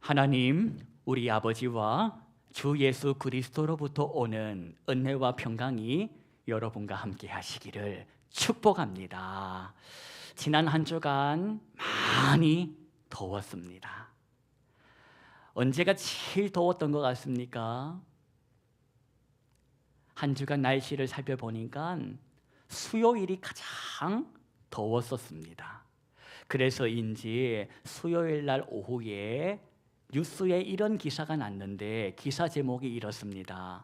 하나님, 우리 아버지와 주 예수 그리스도로부터 오는 은혜와 평강이 여러분과 함께 하시기를 축복합니다. 지난 한 주간 많이 더웠습니다. 언제가 제일 더웠던 것 같습니까? 한 주간 날씨를 살펴보니까 수요일이 가장 더웠었습니다. 그래서인지 수요일 날 오후에 뉴스에 이런 기사가 났는데 기사 제목이 이렇습니다.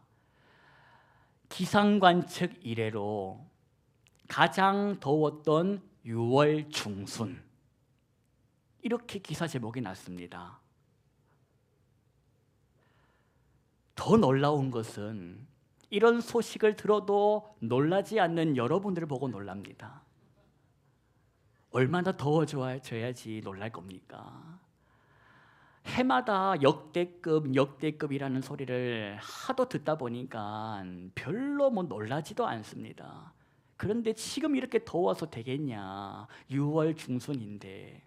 기상관측 이래로 가장 더웠던 6월 중순. 이렇게 기사 제목이 났습니다. 더 놀라운 것은 이런 소식을 들어도 놀라지 않는 여러분들을 보고 놀랍니다. 얼마나 더워져야지 놀랄 겁니까? 해마다 역대급이라는 소리를 하도 듣다 보니까 별로 놀라지도 않습니다. 그런데 지금 이렇게 더워서 되겠냐? 6월 중순인데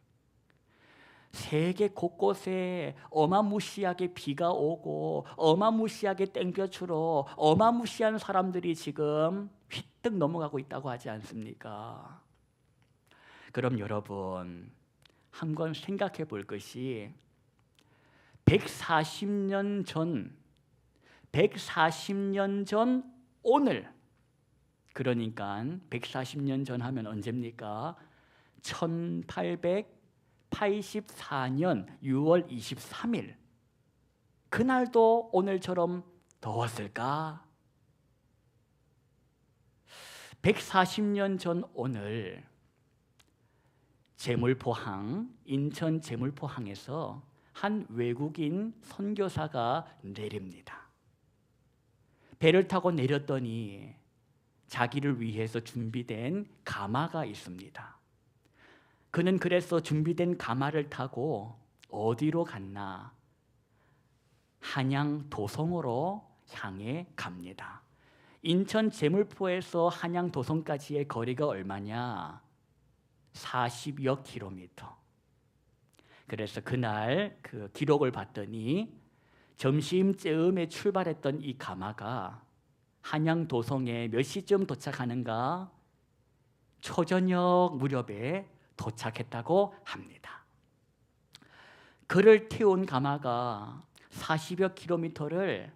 세계 곳곳에 어마무시하게 비가 오고 어마무시하게 땡볕으로 어마무시한 사람들이 지금 휘뜩 넘어가고 있다고 하지 않습니까? 그럼 여러분, 한번 생각해 볼 것이 140년 전 오늘, 그러니까 140년 전 하면 언제입니까? 1884년 6월 23일 그날도 오늘처럼 더웠을까? 140년 전 오늘 인천 제물포항에서 한 외국인 선교사가 내립니다. 배를 타고 내렸더니 자기를 위해서 준비된 가마가 있습니다. 그는 그래서 준비된 가마를 타고 어디로 갔나? 한양 도성으로 향해 갑니다. 인천 제물포에서 한양 도성까지의 거리가 얼마냐? 40여 킬로미터. 그래서 그날 그 기록을 봤더니 점심쯤에 출발했던 이 가마가 한양 도성에 몇 시쯤 도착하는가? 초저녁 무렵에 도착했다고 합니다. 그를 태운 가마가 40여 킬로미터를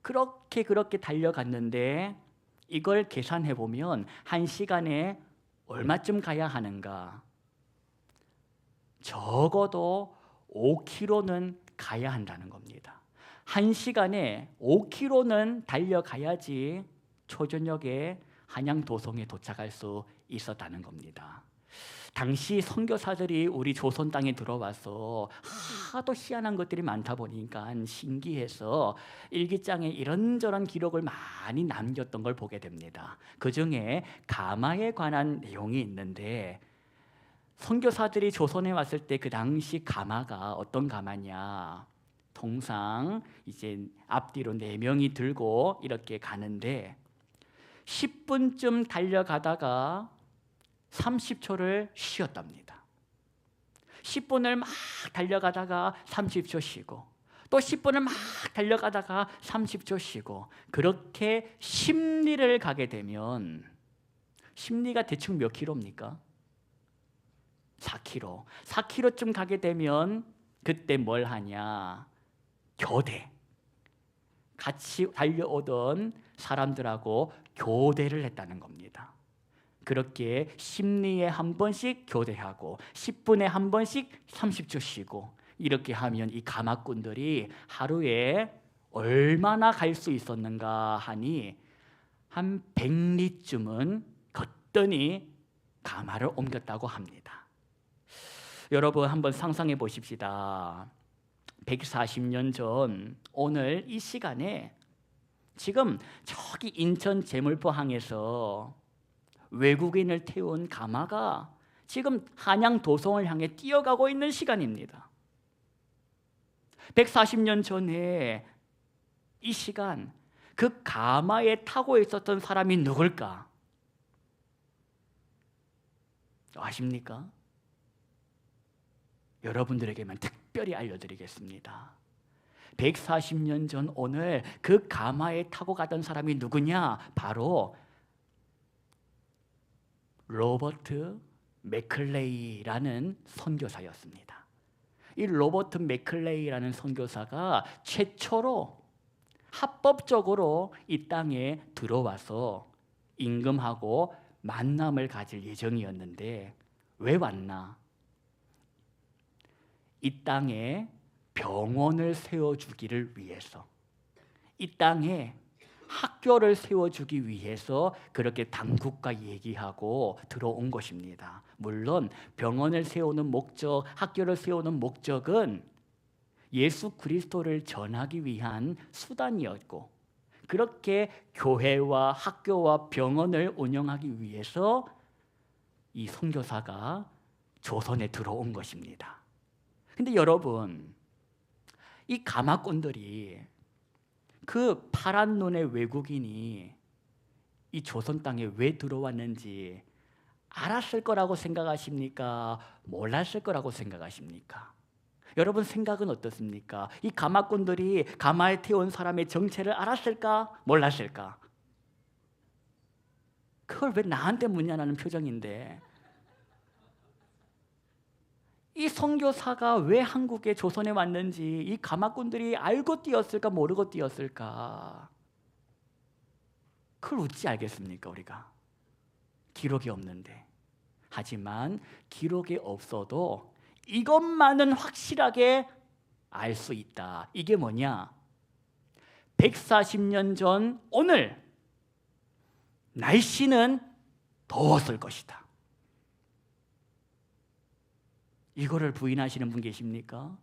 그렇게 달려갔는데 이걸 계산해 보면 1시간에 얼마쯤 가야 하는가? 적어도 5km는 가야 한다는 겁니다. 1시간에 5km는 달려가야지 초저녁에 한양 도성에 도착할 수 있었다는 겁니다. 당시 선교사들이 우리 조선 땅에 들어와서 하도 희한한 것들이 많다 보니까 신기해서 일기장에 이런저런 기록을 많이 남겼던 걸 보게 됩니다. 그 중에 가마에 관한 내용이 있는데 선교사들이 조선에 왔을 때 그 당시 가마가 어떤 가마냐? 통상 이제 앞뒤로 4명이 들고 이렇게 가는데 10분쯤 달려가다가 30초를 쉬었답니다. 10분을 막 달려가다가 30초 쉬고 또 10분을 막 달려가다가 30초 쉬고 그렇게 십리를 가게 되면 십리가 대충 몇 킬로입니까? 4km. 4km쯤 가게 되면 그때 뭘 하냐? 교대. 같이 달려오던 사람들하고 교대를 했다는 겁니다. 그렇게 십리에 한 번씩 교대하고 10분에 한 번씩 30초 쉬고 이렇게 하면 이 가마꾼들이 하루에 얼마나 갈 수 있었는가 하니 한 100리쯤은 거뜬히 가마를 옮겼다고 합니다. 여러분 한번 상상해 보십시다. 140년 전 오늘 이 시간에 지금 저기 인천 제물포항에서 외국인을 태운 가마가 지금 한양 도성을 향해 뛰어가고 있는 시간입니다. 140년 전에 이 시간 그 가마에 타고 있었던 사람이 누굴까? 아십니까? 여러분들에게만 특별히 알려드리겠습니다. 140년 전 오늘 그 가마에 타고 가던 사람이 누구냐? 바로 로버트 맥클레이라는 선교사였습니다. 이 로버트 맥클레이라는 선교사가 최초로 합법적으로 이 땅에 들어와서 임금하고 만남을 가질 예정이었는데 왜 왔나? 이 땅에 병원을 세워주기를 위해서, 이 땅에 학교를 세워주기 위해서 그렇게 당국과 얘기하고 들어온 것입니다. 물론 병원을 세우는 목적, 학교를 세우는 목적은 예수 그리스도를 전하기 위한 수단이었고, 그렇게 교회와 학교와 병원을 운영하기 위해서 이 선교사가 조선에 들어온 것입니다. 근데 여러분, 이 가마꾼들이, 그 파란 눈의 외국인이 이 조선 땅에 왜 들어왔는지 알았을 거라고 생각하십니까? 몰랐을 거라고 생각하십니까? 여러분 생각은 어떻습니까? 이 가마꾼들이 가마에 태운 사람의 정체를 알았을까? 몰랐을까? 그걸 왜 나한테 묻냐는 표정인데, 이 선교사가 왜 한국에 조선에 왔는지 이 가마꾼들이 알고 뛰었을까 모르고 뛰었을까? 그걸 어찌 알겠습니까 우리가? 기록이 없는데. 하지만 기록이 없어도 이것만은 확실하게 알 수 있다. 이게 뭐냐? 140년 전 오늘 날씨는 더웠을 것이다. 이거를 부인하시는 분 계십니까?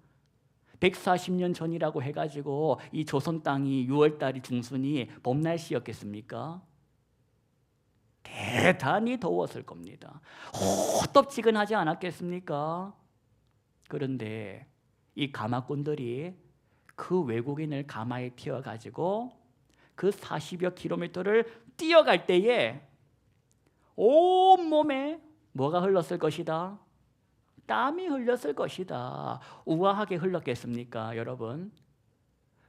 140년 전이라고 해가지고 이 조선 땅이 6월달이 중순이 봄 날씨였겠습니까? 대단히 더웠을 겁니다. 호덥지근하지 않았겠습니까? 그런데 이 가마꾼들이 그 외국인을 가마에 태워가지고 그 40여 킬로미터를 뛰어갈 때에 온몸에 뭐가 흘렀을 것이다? 땀이 흘렸을 것이다. 우아하게 흘렀겠습니까 여러분?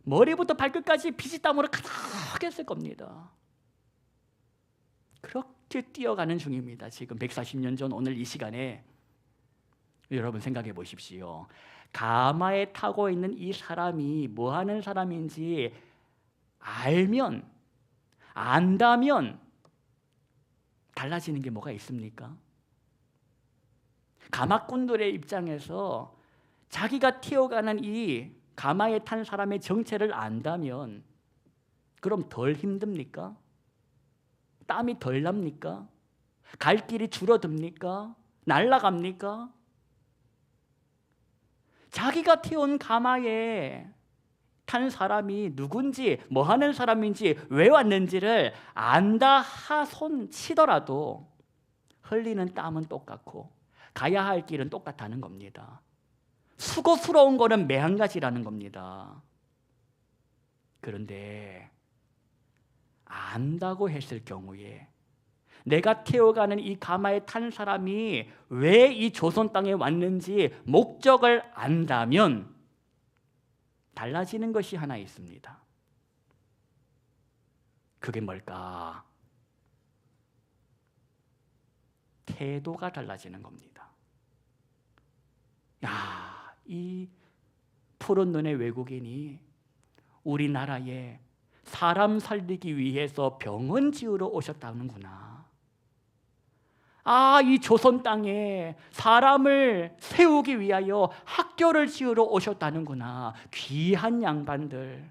머리부터 발끝까지 피지땀으로 가득했을 겁니다. 그렇게 뛰어가는 중입니다. 지금 140년 전 오늘 이 시간에 여러분 생각해 보십시오. 가마에 타고 있는 이 사람이 뭐 하는 사람인지 안다면 달라지는 게 뭐가 있습니까? 가마꾼들의 입장에서 자기가 태워가는 이 가마에 탄 사람의 정체를 안다면 그럼 덜 힘듭니까? 땀이 덜 납니까? 갈 길이 줄어듭니까? 날아갑니까? 자기가 태운 가마에 탄 사람이 누군지, 뭐 하는 사람인지, 왜 왔는지를 안다 하손 치더라도 흘리는 땀은 똑같고 가야 할 길은 똑같다는 겁니다. 수고스러운 거는 매한가지라는 겁니다. 그런데 안다고 했을 경우에 내가 태워가는 이 가마에 탄 사람이 왜 이 조선 땅에 왔는지 목적을 안다면 달라지는 것이 하나 있습니다. 그게 뭘까? 태도가 달라지는 겁니다. 야, 이 푸른 눈의 외국인이 우리나라에 사람 살리기 위해서 병원 지으러 오셨다는구나. 아, 이 조선 땅에 사람을 세우기 위하여 학교를 지으러 오셨다는구나. 귀한 양반들.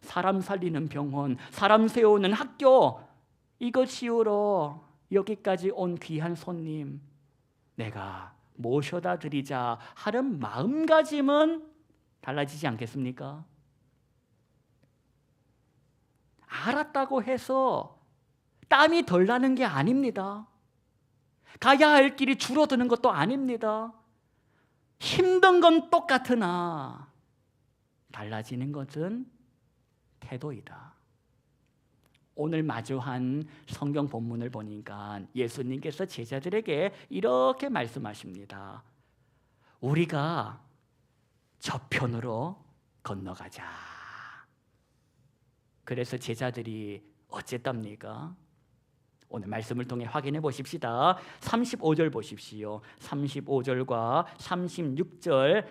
사람 살리는 병원, 사람 세우는 학교, 이거 지으러 여기까지 온 귀한 손님, 내가 모셔다 드리자 하는 마음가짐은 달라지지 않겠습니까? 알았다고 해서 땀이 덜 나는 게 아닙니다. 가야 할 길이 줄어드는 것도 아닙니다. 힘든 건 똑같으나 달라지는 것은 태도이다. 오늘 마주한 성경 본문을 보니까 예수님께서 제자들에게 이렇게 말씀하십니다. 우리가 저편으로 건너가자. 그래서 제자들이 어쨌답니까? 오늘 말씀을 통해 확인해 보십시다. 35절 보십시오. 35절과 36절,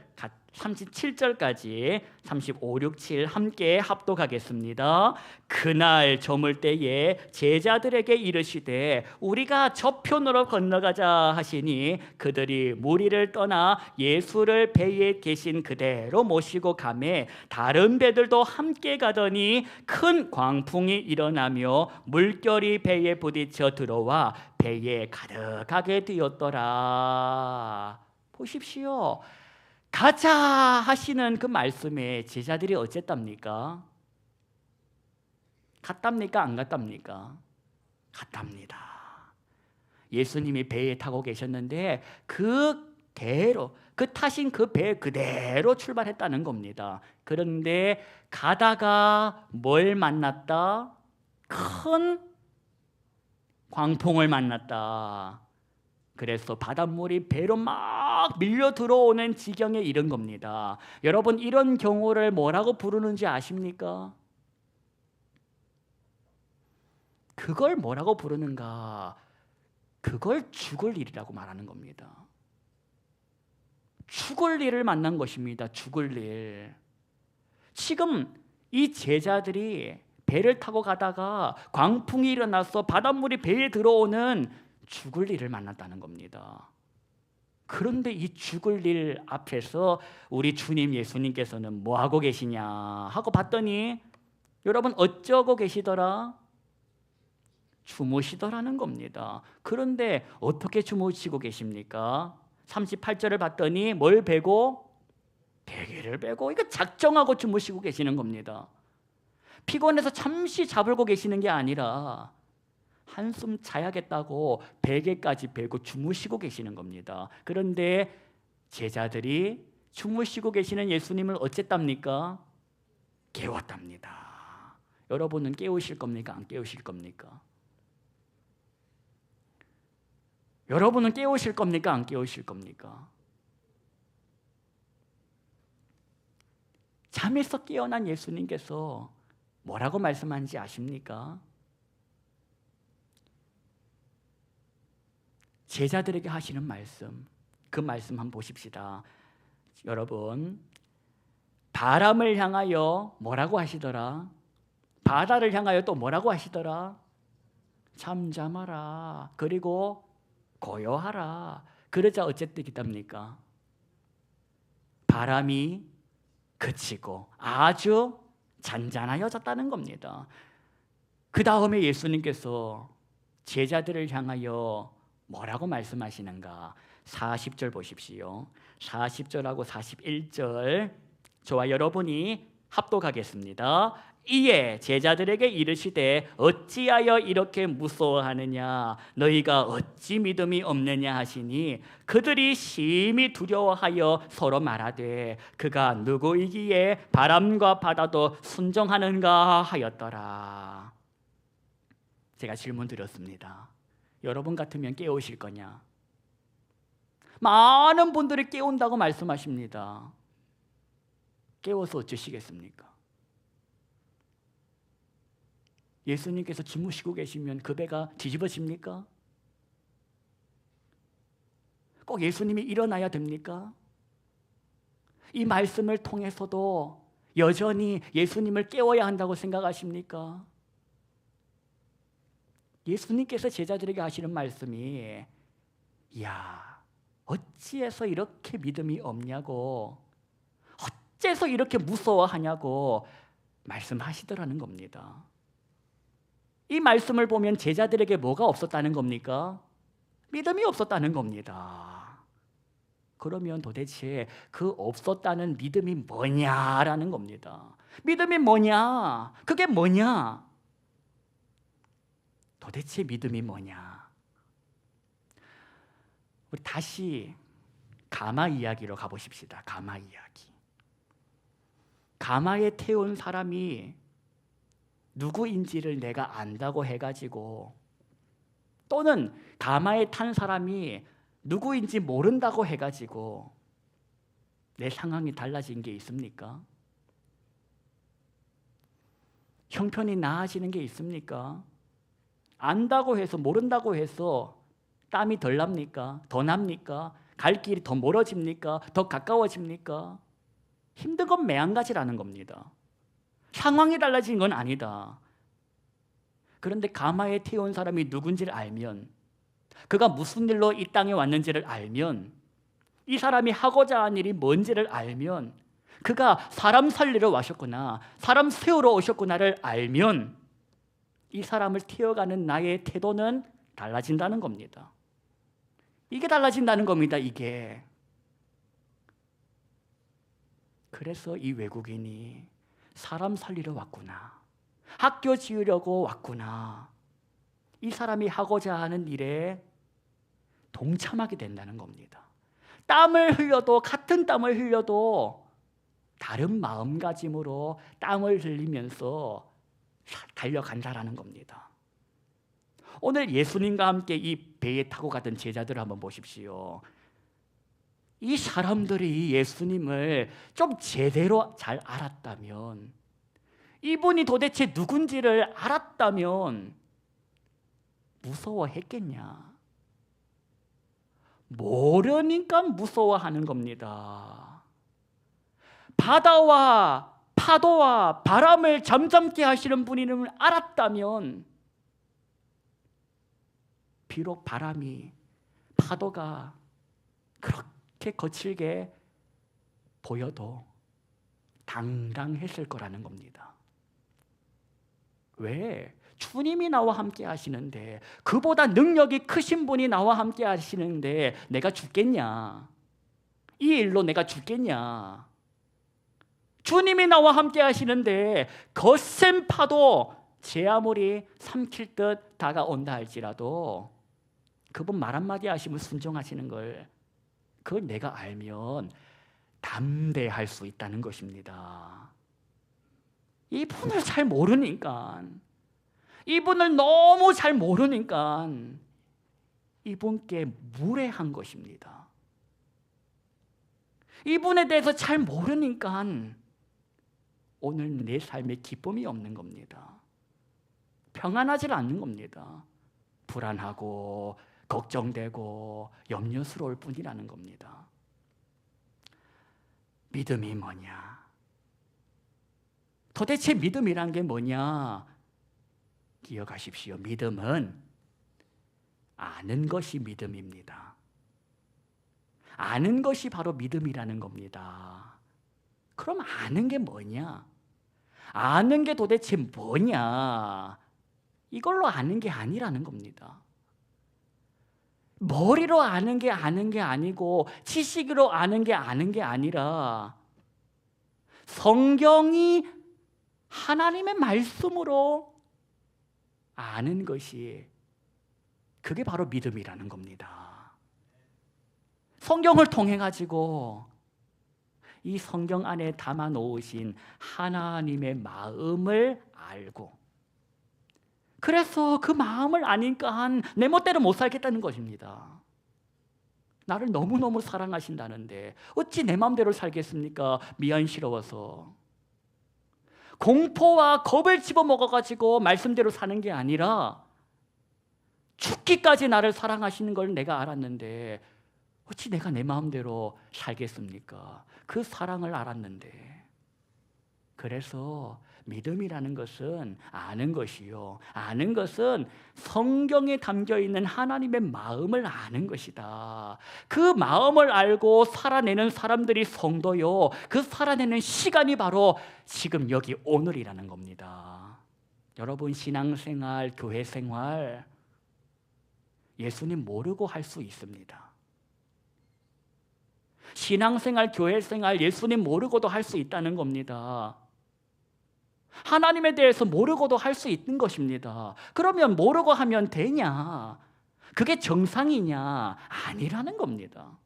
37절까지 35, 6, 7 함께 합독하겠습니다. 그날 저물 때에 제자들에게 이르시되 우리가 저편으로 건너가자 하시니 그들이 무리를 떠나 예수를 배에 계신 그대로 모시고 가매 다른 배들도 함께 가더니 큰 광풍이 일어나며 물결이 배에 부딪혀 들어와 배에 가득하게 되었더라. 보십시오. 가자 하시는 그 말씀에 제자들이 어쨌답니까? 갔답니까? 안 갔답니까? 갔답니다. 예수님이 배에 타고 계셨는데 그대로 그 타신 그 배 그대로 출발했다는 겁니다. 그런데 가다가 뭘 만났다? 큰 광풍을 만났다. 그래서 바닷물이 배로 막 밀려 들어오는 지경에 이른 겁니다. 여러분, 이런 경우를 뭐라고 부르는지 아십니까? 그걸 뭐라고 부르는가? 그걸 죽을 일이라고 말하는 겁니다. 죽을 일을 만난 것입니다. 죽을 일. 지금 이 제자들이 배를 타고 가다가 광풍이 일어나서 바닷물이 배에 들어오는 죽을 일을 만났다는 겁니다. 그런데 이 죽을 일 앞에서 우리 주님 예수님께서는 뭐 하고 계시냐 하고 봤더니 여러분 어쩌고 계시더라? 주무시더라는 겁니다. 그런데 어떻게 주무시고 계십니까? 38절을 봤더니 뭘 베고? 베개를 베고. 이거 작정하고 주무시고 계시는 겁니다. 피곤해서 잠시 자불고 계시는 게 아니라 한숨 자야겠다고 베개까지 베고 주무시고 계시는 겁니다. 그런데 제자들이 주무시고 계시는 예수님을 어쨌답니까? 깨웠답니다. 여러분은 깨우실 겁니까? 안 깨우실 겁니까? 여러분은 깨우실 겁니까? 안 깨우실 겁니까? 잠에서 깨어난 예수님께서 뭐라고 말씀하는지 아십니까? 제자들에게 하시는 말씀, 그 말씀 한번 보십시다. 여러분, 바람을 향하여 뭐라고 하시더라? 바다를 향하여 또 뭐라고 하시더라? 잠잠하라. 그리고 고요하라. 그러자 어쨌답니까? 바람이 그치고 아주 잔잔하여졌다는 겁니다. 그 다음에 예수님께서 제자들을 향하여 뭐라고 말씀하시는가? 40절 보십시오. 40절하고 41절 저와 여러분이 합독하겠습니다. 이에 제자들에게 이르시되 어찌하여 이렇게 무서워하느냐? 너희가 어찌 믿음이 없느냐 하시니 그들이 심히 두려워하여 서로 말하되 그가 누구이기에 바람과 바다도 순종하는가 하였더라. 제가 질문 드렸습니다. 여러분 같으면 깨우실 거냐? 많은 분들이 깨운다고 말씀하십니다. 깨워서 어쩌시겠습니까? 예수님께서 주무시고 계시면 그 배가 뒤집어집니까? 꼭 예수님이 일어나야 됩니까? 이 말씀을 통해서도 여전히 예수님을 깨워야 한다고 생각하십니까? 예수님께서 제자들에게 하시는 말씀이 야, 어찌해서 이렇게 믿음이 없냐고, 어째서 이렇게 무서워하냐고 말씀하시더라는 겁니다. 이 말씀을 보면 제자들에게 뭐가 없었다는 겁니까? 믿음이 없었다는 겁니다. 그러면 도대체 그 없었다는 믿음이 뭐냐라는 겁니다. 믿음이 뭐냐? 그게 뭐냐? 도대체 믿음이 뭐냐? 우리 다시 가마 이야기로 가보십시다. 가마 이야기. 가마에 태운 사람이 누구인지를 내가 안다고 해가지고, 또는 가마에 탄 사람이 누구인지 모른다고 해가지고 내 상황이 달라진 게 있습니까? 형편이 나아지는 게 있습니까? 안다고 해서 모른다고 해서 땀이 덜 납니까? 더 납니까? 갈 길이 더 멀어집니까? 더 가까워집니까? 힘든 건 매한가지라는 겁니다. 상황이 달라진 건 아니다. 그런데 가마에 태운 사람이 누군지를 알면, 그가 무슨 일로 이 땅에 왔는지를 알면, 이 사람이 하고자 하는 일이 뭔지를 알면, 그가 사람 살리러 오셨구나, 사람 세우러 오셨구나를 알면 이 사람을 태워가는 나의 태도는 달라진다는 겁니다. 이게 달라진다는 겁니다. 이게. 그래서 이 외국인이 사람 살리러 왔구나, 학교 지으려고 왔구나, 이 사람이 하고자 하는 일에 동참하게 된다는 겁니다. 땀을 흘려도, 같은 땀을 흘려도 다른 마음가짐으로 땀을 흘리면서 달려간다라는 겁니다. 오늘 예수님과 함께 이 배에 타고 가던 제자들을 한번 보십시오. 이 사람들이 예수님을 좀 제대로 잘 알았다면, 이분이 도대체 누군지를 알았다면 무서워했겠냐? 모르니까 무서워하는 겁니다. 바다와 파도와 바람을 잠잠케 하시는 분임을 알았다면, 비록 바람이, 파도가 그렇게 거칠게 보여도 당당했을 거라는 겁니다. 왜? 주님이 나와 함께 하시는데, 그보다 능력이 크신 분이 나와 함께 하시는데 내가 죽겠냐? 이 일로 내가 죽겠냐? 주님이 나와 함께 하시는데 거센 파도, 제 아무리 삼킬 듯 다가온다 할지라도 그분 말 한마디 하시면 순종하시는 걸, 그걸 내가 알면 담대할 수 있다는 것입니다. 이분을 잘 모르니까, 이분을 너무 잘 모르니까 이분께 무례한 것입니다. 이분에 대해서 잘 모르니까 오늘 내 삶에 기쁨이 없는 겁니다. 평안하지 않는 겁니다. 불안하고 걱정되고 염려스러울 뿐이라는 겁니다. 믿음이 뭐냐? 도대체 믿음이란 게 뭐냐? 기억하십시오. 믿음은 아는 것이 믿음입니다. 아는 것이 바로 믿음이라는 겁니다. 그럼 아는 게 뭐냐? 아는 게 도대체 뭐냐? 이걸로 아는 게 아니라는 겁니다. 머리로 아는 게 아니고 지식으로 아는 게 아니라 성경이 하나님의 말씀으로 아는 것이, 그게 바로 믿음이라는 겁니다. 성경을 통해 가지고 이 성경 안에 담아 놓으신 하나님의 마음을 알고, 그래서 그 마음을 아니까 내 멋대로 못 살겠다는 것입니다. 나를 너무너무 사랑하신다는데 어찌 내 마음대로 살겠습니까? 미안스러워서. 공포와 겁을 집어먹어가지고 말씀대로 사는 게 아니라 죽기까지 나를 사랑하시는 걸 내가 알았는데 어찌 내가 내 마음대로 살겠습니까? 그 사랑을 알았는데. 그래서 믿음이라는 것은 아는 것이요, 아는 것은 성경에 담겨있는 하나님의 마음을 아는 것이다. 그 마음을 알고 살아내는 사람들이 성도요, 그 살아내는 시간이 바로 지금 여기 오늘이라는 겁니다. 여러분, 신앙생활, 교회생활 예수님 모르고 할 수 있습니다. 신앙생활, 교회생활 예수님 모르고도 할 수 있다는 겁니다. 하나님에 대해서 모르고도 할 수 있는 것입니다. 그러면 모르고 하면 되냐? 그게 정상이냐? 아니라는 겁니다.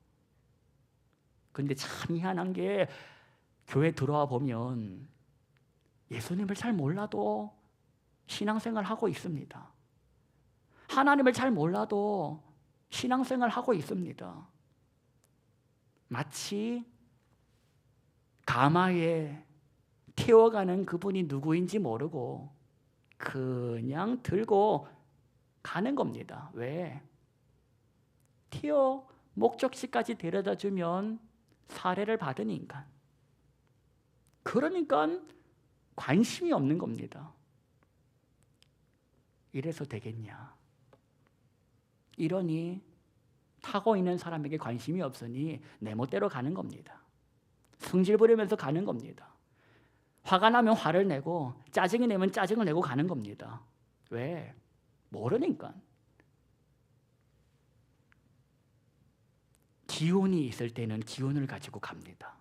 그런데 참 희한한 게, 교회 들어와 보면 예수님을 잘 몰라도 신앙생활 하고 있습니다. 하나님을 잘 몰라도 신앙생활 하고 있습니다. 마치 가마에 태워가는 그분이 누구인지 모르고 그냥 들고 가는 겁니다. 왜? 목적지까지 데려다 주면 사례를 받으니까. 그러니까 관심이 없는 겁니다. 이래서 되겠냐? 이러니 타고 있는 사람에게 관심이 없으니 내 멋대로 가는 겁니다. 성질 부리면서 가는 겁니다. 화가 나면 화를 내고 짜증이 내면 짜증을 내고 가는 겁니다. 왜? 모르니까. 기운이 있을 때는 기운을 가지고 갑니다.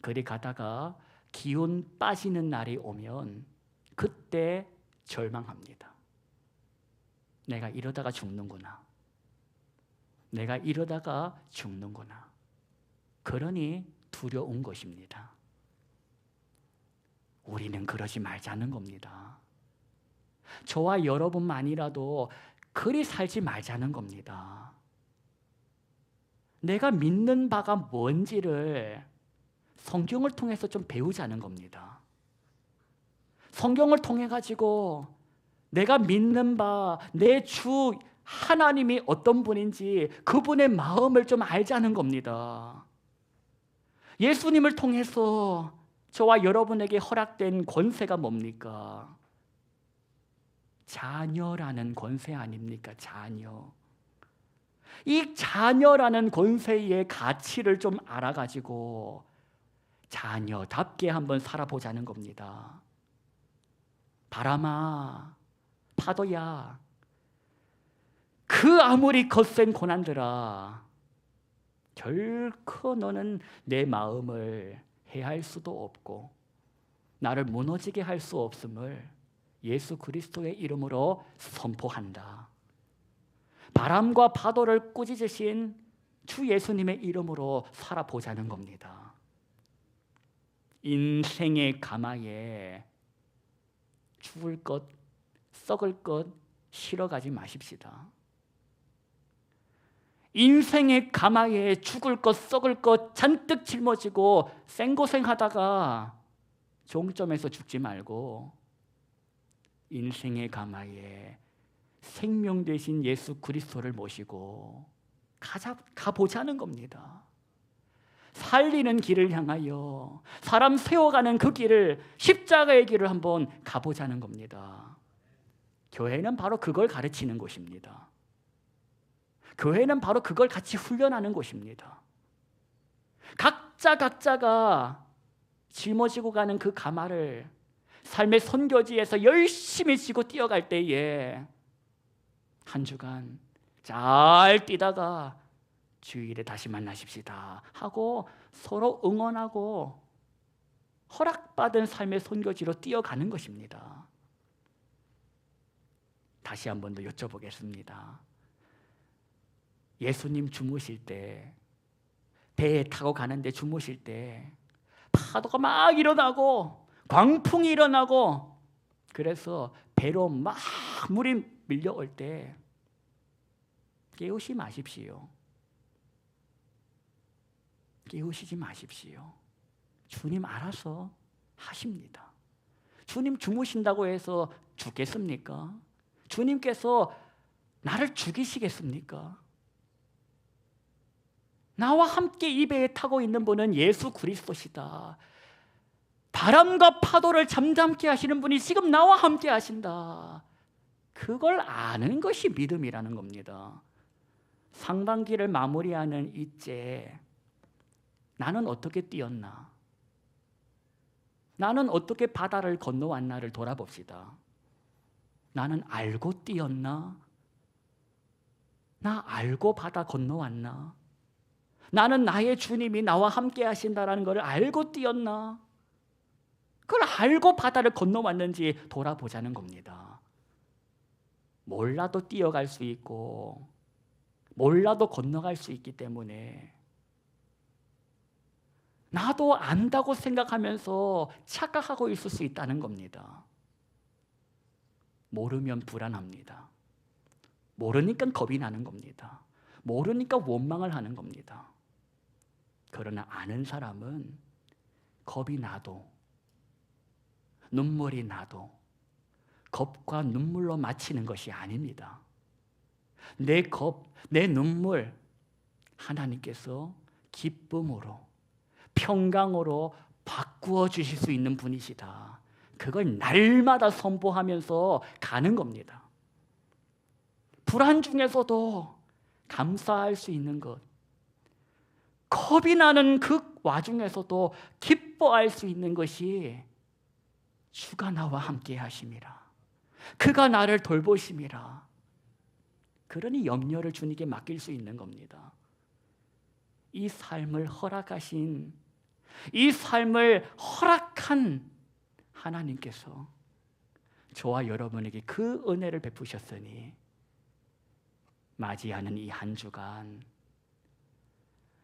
그리 가다가 기운 빠지는 날이 오면 그때 절망합니다. 내가 이러다가 죽는구나. 내가 이러다가 죽는구나. 그러니 두려운 것입니다. 우리는 그러지 말자는 겁니다. 저와 여러분만이라도 그리 살지 말자는 겁니다. 내가 믿는 바가 뭔지를 성경을 통해서 좀 배우자는 겁니다. 성경을 통해 가지고 내가 믿는 바, 내 주 하나님이 어떤 분인지 그분의 마음을 좀 알자는 겁니다. 예수님을 통해서 저와 여러분에게 허락된 권세가 뭡니까? 자녀라는 권세 아닙니까? 자녀. 이 자녀라는 권세의 가치를 좀 알아가지고 자녀답게 한번 살아보자는 겁니다. 바람아, 파도야, 그 아무리 거센 고난들아, 결코 너는 내 마음을 해할 수도 없고 나를 무너지게 할 수 없음을 예수 그리스도의 이름으로 선포한다. 바람과 파도를 꾸짖으신 주 예수님의 이름으로 살아보자는 겁니다. 인생의 가마에 죽을 것, 썩을 것 실어가지 마십시다. 인생의 가마에 죽을 것, 썩을 것 잔뜩 짊어지고 생고생하다가 종점에서 죽지 말고 인생의 가마에 생명 되신 예수 그리스도를 모시고 가보자는 겁니다. 살리는 길을 향하여 사람 세워가는 그 길을, 십자가의 길을 한번 가보자는 겁니다. 교회는 바로 그걸 가르치는 곳입니다. 교회는 바로 그걸 같이 훈련하는 곳입니다. 각자가 짊어지고 가는 그 가마를 삶의 선교지에서 열심히 지고 뛰어갈 때에 한 주간 잘 뛰다가 주일에 다시 만나십시다 하고 서로 응원하고 허락받은 삶의 선교지로 뛰어가는 것입니다. 다시 한 번 더 여쭤보겠습니다. 예수님 주무실 때, 배에 타고 가는데 주무실 때 파도가 막 일어나고 광풍이 일어나고 그래서 배로 막 물이 밀려올 때 깨우지 마십시오. 깨우시지 마십시오. 주님 알아서 하십니다. 주님 주무신다고 해서 죽겠습니까? 주님께서 나를 죽이시겠습니까? 나와 함께 이 배에 타고 있는 분은 예수 그리스도시다. 바람과 파도를 잠잠케 하시는 분이 지금 나와 함께 하신다. 그걸 아는 것이 믿음이라는 겁니다. 상반기를 마무리하는 이때 나는 어떻게 뛰었나? 나는 어떻게 바다를 건너왔나를 돌아봅시다. 나는 알고 뛰었나? 나 알고 바다 건너왔나? 나는 나의 주님이 나와 함께 하신다는 것을 알고 뛰었나? 그걸 알고 바다를 건너왔는지 돌아보자는 겁니다. 몰라도 뛰어갈 수 있고 몰라도 건너갈 수 있기 때문에 나도 안다고 생각하면서 착각하고 있을 수 있다는 겁니다. 모르면 불안합니다. 모르니까 겁이 나는 겁니다. 모르니까 원망을 하는 겁니다. 그러나 아는 사람은 겁이 나도, 눈물이 나도 겁과 눈물로 마치는 것이 아닙니다. 내 겁, 내 눈물 하나님께서 기쁨으로, 평강으로 바꾸어 주실 수 있는 분이시다. 그걸 날마다 선포하면서 가는 겁니다. 불안 중에서도 감사할 수 있는 것, 겁이 나는 그 와중에서도 기뻐할 수 있는 것이 주가 나와 함께 하심이라, 그가 나를 돌보심이라. 그러니 염려를 주님께 맡길 수 있는 겁니다. 이 삶을 허락하신, 이 삶을 허락한 하나님께서 저와 여러분에게 그 은혜를 베푸셨으니 맞이하는 이 한 주간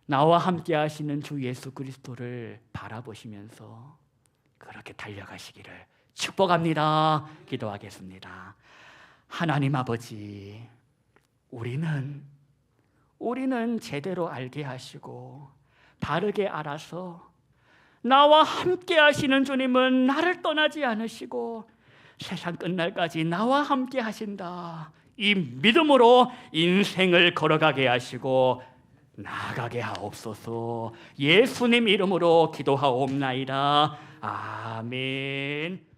나와 함께 하시는 주 예수 그리스도를 바라보시면서 그렇게 달려가시기를 축복합니다. 기도하겠습니다. 하나님 아버지, 우리는 제대로 알게 하시고 바르게 알아서 나와 함께 하시는 주님은 나를 떠나지 않으시고 세상 끝날까지 나와 함께 하신다, 이 믿음으로 인생을 걸어가게 하시고 나아가게 하옵소서. 예수님 이름으로 기도하옵나이다. 아멘.